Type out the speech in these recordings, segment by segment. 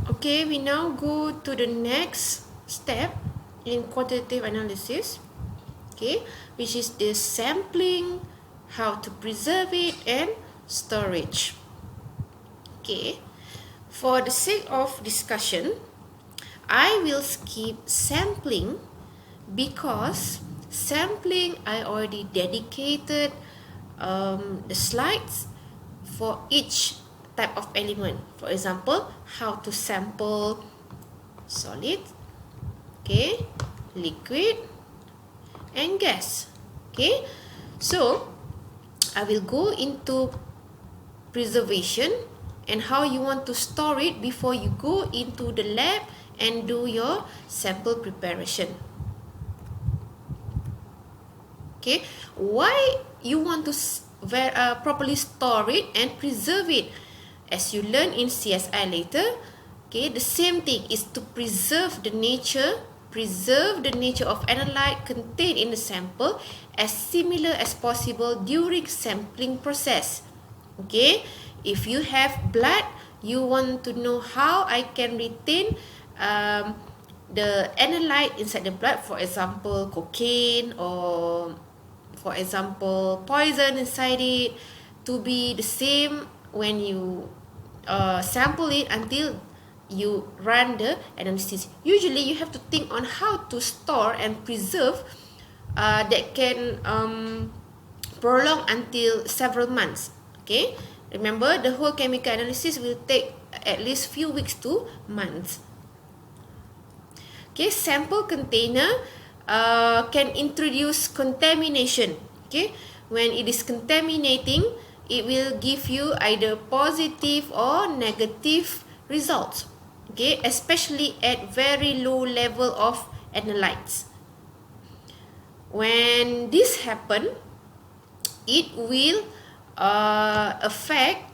Okay, we now go to the next step in quantitative analysis, okay, which is the sampling, how to preserve it, and storage. Okay, for the sake of discussion, I will skip sampling because sampling I already dedicated the slides for each type of element. For example, how to sample solid, okay, liquid, and gas. Okay, so I will go into preservation and how you want to store it before you go into the lab and do your sample preparation. Okay, why you want to properly store it and preserve it? As you learn in CSI later, okay, the same thing is to preserve the nature of analyte contained in the sample as similar as possible during sampling process. Okay, if you have blood, you want to know how I can retain the analyte inside the blood, for example cocaine, or for example poison inside it, to be the same when you sample it until you run the analysis. Usually you have to think on how to store and preserve that can prolong until several months. Okay, remember the whole chemical analysis will take at least few weeks to months. Okay, sample container can introduce contamination. Okay, when it is contaminating, it will give you either positive or negative results. Okay, especially at very low level of analytes. When this happen, it will affect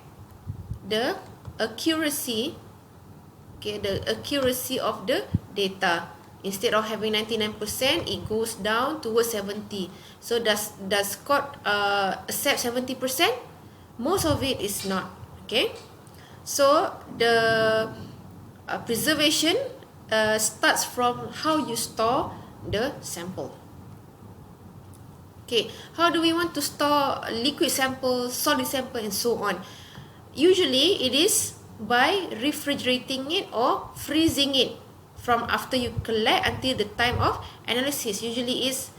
the accuracy, okay, the accuracy of the data. Instead of having 99%, it goes down towards 70. So does court accept 70%? Most of it is not. Okay, so the preservation starts from how you store the sample. Okay, how do we want to store liquid sample, solid sample, and so on? Usually it is by refrigerating it or freezing it from after you collect until the time of analysis. Usually is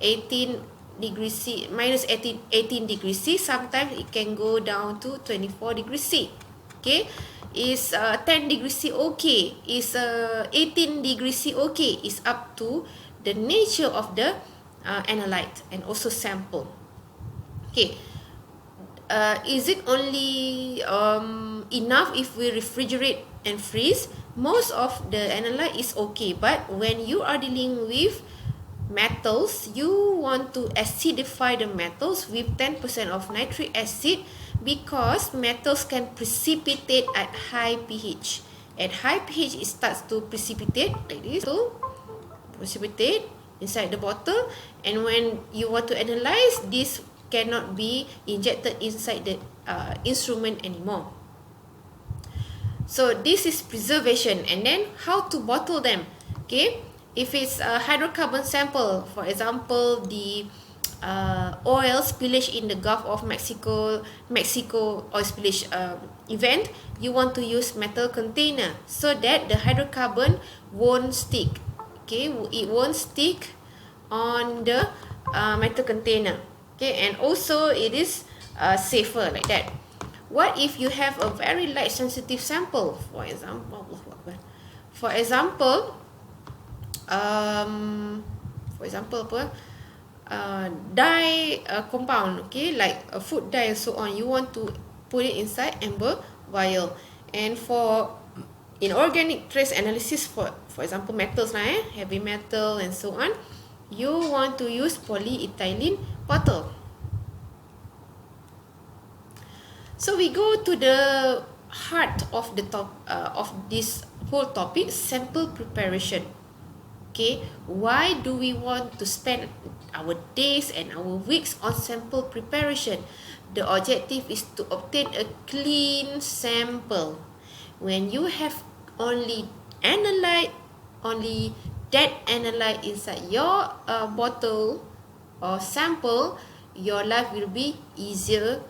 18 degrees C, minus 18 degrees C. Sometimes it can go down to 24 degrees C. Okay, is 10 degrees C okay? Is 18 degrees C okay? Is up to the nature of the analyte and also sample. Okay, is it only enough if we refrigerate and freeze? Most of the analyte is okay, but when you are dealing with metals, you want to acidify the metals with 10% of nitric acid, because metals can precipitate at high pH. At high pH, it starts to precipitate like this, so precipitate inside the bottle, and when you want to analyze, this cannot be injected inside the instrument anymore. So this is preservation. And then how to bottle them. Okay, if it's a hydrocarbon sample, for example the oil spillage in the Gulf of Mexico oil spillage event, you want to use metal container so that the hydrocarbon won't stick. Okay, it won't stick on the metal container. Okay, and also it is safer like that. What if you have a very light sensitive sample? For example, apa, dye compound, okay, like a food dye and so on. You want to put it inside amber vial. And for inorganic trace analysis, for example metals heavy metal and so on, you want to use polyethylene bottle. So we go to the heart of the of this whole topic, sample preparation. Okay, why do we want to spend our days and our weeks on sample preparation? The objective is to obtain a clean sample. When you have only analyte, only that analyte inside your bottle or sample, your life will be easier,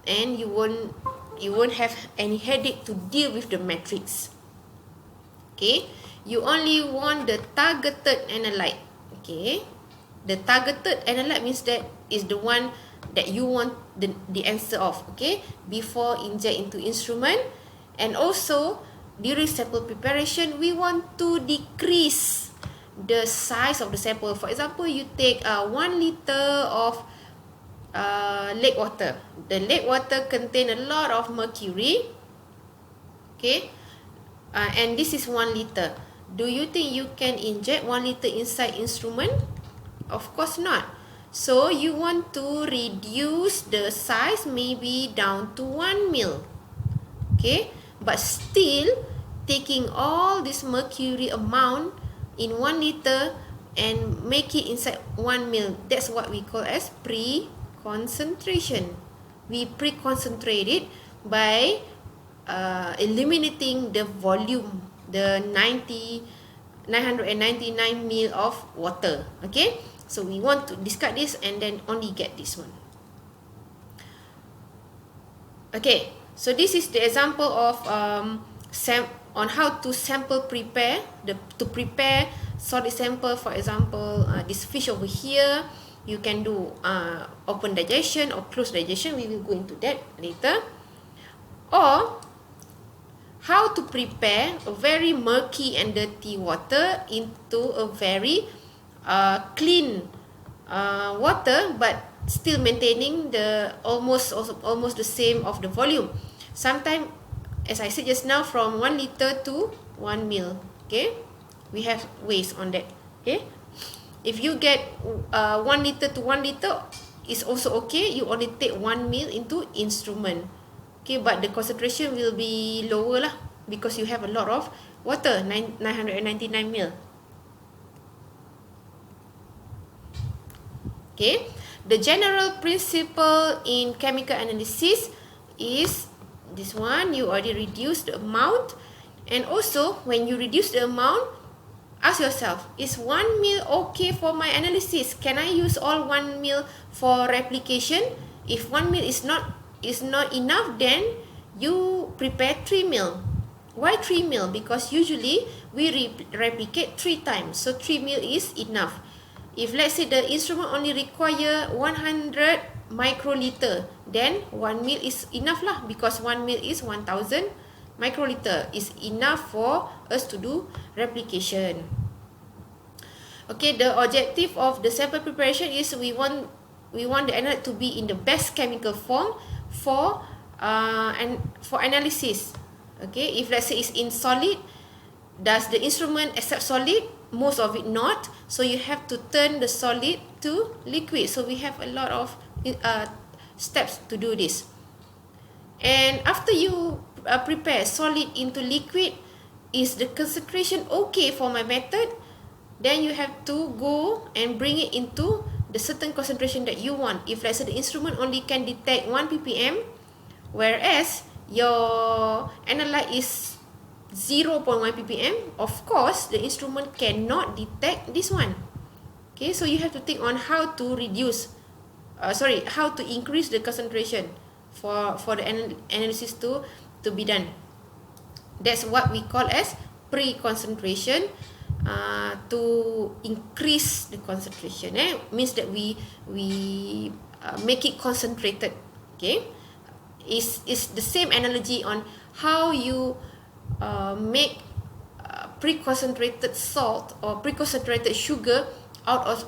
and you won't have any headache to deal with the matrix. Okay, you only want the targeted analyte. Okay, the targeted analyte means that is the one that you want the answer of, okay, before inject into instrument. And also during sample preparation, we want to decrease the size of the sample. For example, you take 1 liter of lake water. The lake water contain a lot of mercury, okay, and this is 1 liter. Do you think you can inject 1 liter inside instrument? Of course not. So you want to reduce the size maybe down to 1 ml. Okay, but still taking all this mercury amount in 1 liter and make it inside 1 ml. That's what we call as pre-concentration. We pre-concentrate it by eliminating the volume, the 999 ml of water. Okay, so we want to discard this and then only get this one. Okay, so this is the example of on how to sample prepare, to prepare solid sample. For example, this fish over here, you can do open digestion or closed digestion. We will go into that later. Or how to prepare a very murky and dirty water into a very clean water, but still maintaining the almost the same of the volume. Sometimes, as I said just now, from 1 liter to 1 ml. Okay, we have ways on that. Okay, if you get 1 liter to 1 liter, is also okay. You only take 1 ml into instrument. Okay, but the concentration will be lower lah, because you have a lot of water, 999 ml. Okay, the general principle in chemical analysis is this one. You already reduce the amount, and also when you reduce the amount, ask yourself, is 1 ml okay for my analysis? Can I use all 1 ml for replication? If 1 ml is not enough, then you prepare 3 ml. Why 3 ml? Because usually we replicate 3 times, so 3 ml is enough. If let's say the instrument only require 100 microliter, then 1 ml is enough lah, because 1 ml is 1000 microliter, is enough for us to do replication. Okay, the objective of the sample preparation is we want the analyte to be in the best chemical form for analysis. Okay, if let's say it's in solid, does the instrument accept solid? Most of it not, so you have to turn the solid to liquid. So we have a lot of steps to do this. And after you prepare solid into liquid, is the concentration okay for my method? Then you have to go and bring it into the certain concentration that you want. If let's say the instrument only can detect 1 ppm, whereas your analyte is 0.1 ppm, of course the instrument cannot detect this one. Okay, so you have to think on how to reduce, how to increase the concentration for the analysis to be done. That's what we call as pre-concentration. To increase the concentration, means that we make it concentrated. Okay, is the same analogy on how you make pre-concentrated salt or pre-concentrated sugar out of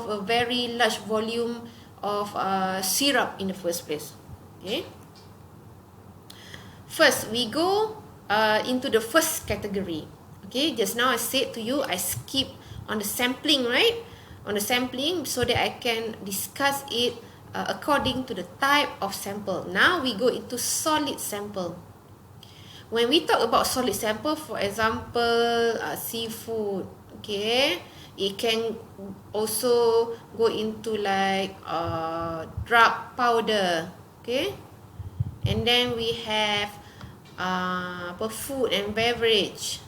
a very large volume of syrup in the first place. Okay, first we go into the first category. Okay, just now I said to you, I skip on the sampling, right? On the sampling, so that I can discuss it according to the type of sample. Now we go into solid sample. When we talk about solid sample, for example, seafood, okay, it can also go into like drug powder, okay, and then we have food and beverage.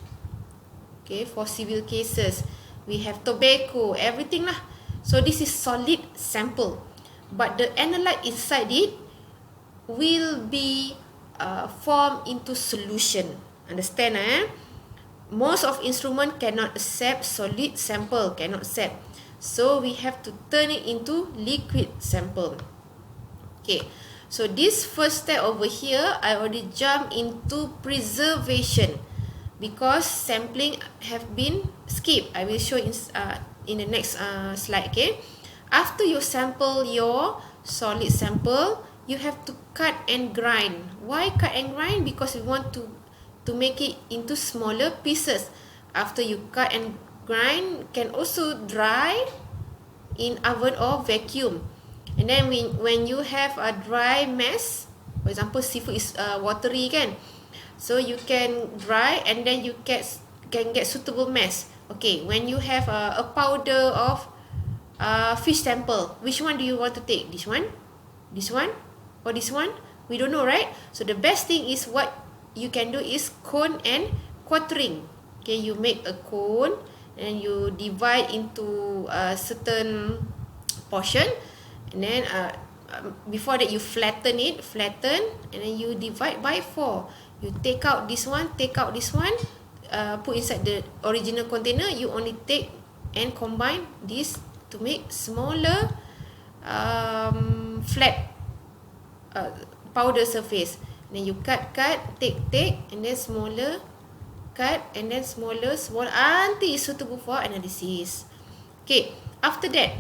Okay, for civil cases, we have tobacco, everything lah. So this is solid sample, but the analyte inside it will be formed into solution. Understand Most of instrument cannot accept solid sample, cannot accept. So we have to turn it into liquid sample. Okay, so this first step over here, I already jump into preservation because sampling have been skipped. I will show in the next slide. Okay, after you sample your solid sample, you have to cut and grind. Why cut and grind? Because we want to make it into smaller pieces. After you cut and grind, can also dry in oven or vacuum. And then when you have a dry mass, for example seafood is watery kan, so you can dry and then you can get suitable mass. Okay, when you have a powder of fish sample, which one do you want to take? This one, or this one? We don't know, right? So the best thing is what you can do is cone and quartering. Okay, you make a cone and you divide into a certain portion, and then before that you flatten and then you divide by 4. You take out this one, put inside the original container. You only take and combine this to make smaller flat powder surface. Then you cut, take, and then smaller, cut, and then smaller, until it's suitable for analysis. Okay, after that,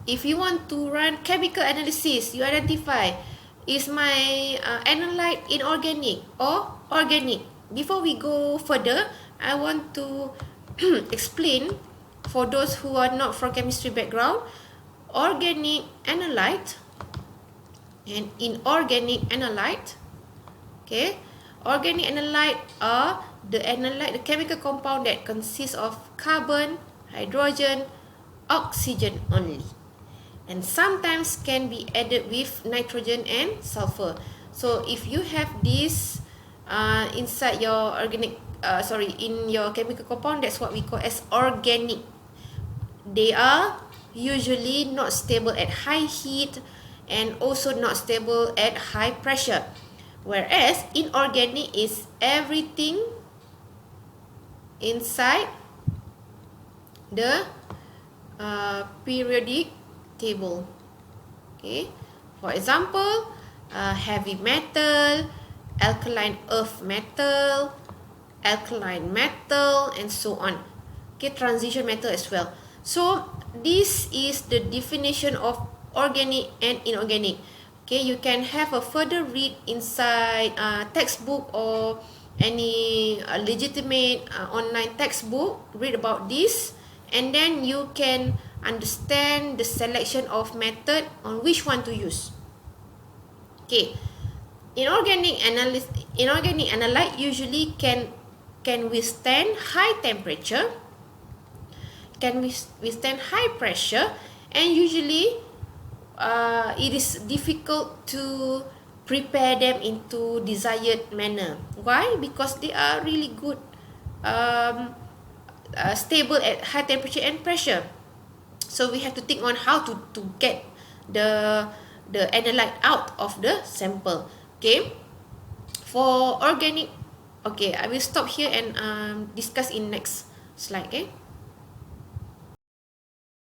if you want to run chemical analysis, you identify, is my analyte inorganic or organic? Before we go further, I want to explain for those who are not from chemistry background, organic analyte and inorganic analyte. Okay, organic analyte are the chemical compound that consists of carbon, hydrogen, oxygen only, and sometimes can be added with nitrogen and sulfur. So if you have this inside your in your chemical compound, that's what we call as organic. They are usually not stable at high heat and also not stable at high pressure, whereas inorganic is everything inside the periodic table. Okay, for example, heavy metal, alkaline earth metal, alkaline metal, and so on. Okay, transition metal as well. So this is the definition of organic and inorganic. Okay, you can have a further read inside textbook or any legitimate online textbook. Read about this, and then you can understand the selection of method on which one to use. Okay, inorganic analyte usually can withstand high temperature, can withstand high pressure, and usually it is difficult to prepare them into desired manner. Why? Because they are really good stable at high temperature and pressure. So we have to think on how to get the analyte out of the sample. Okay, for organic, okay, I will stop here and discuss in next slide. Okay.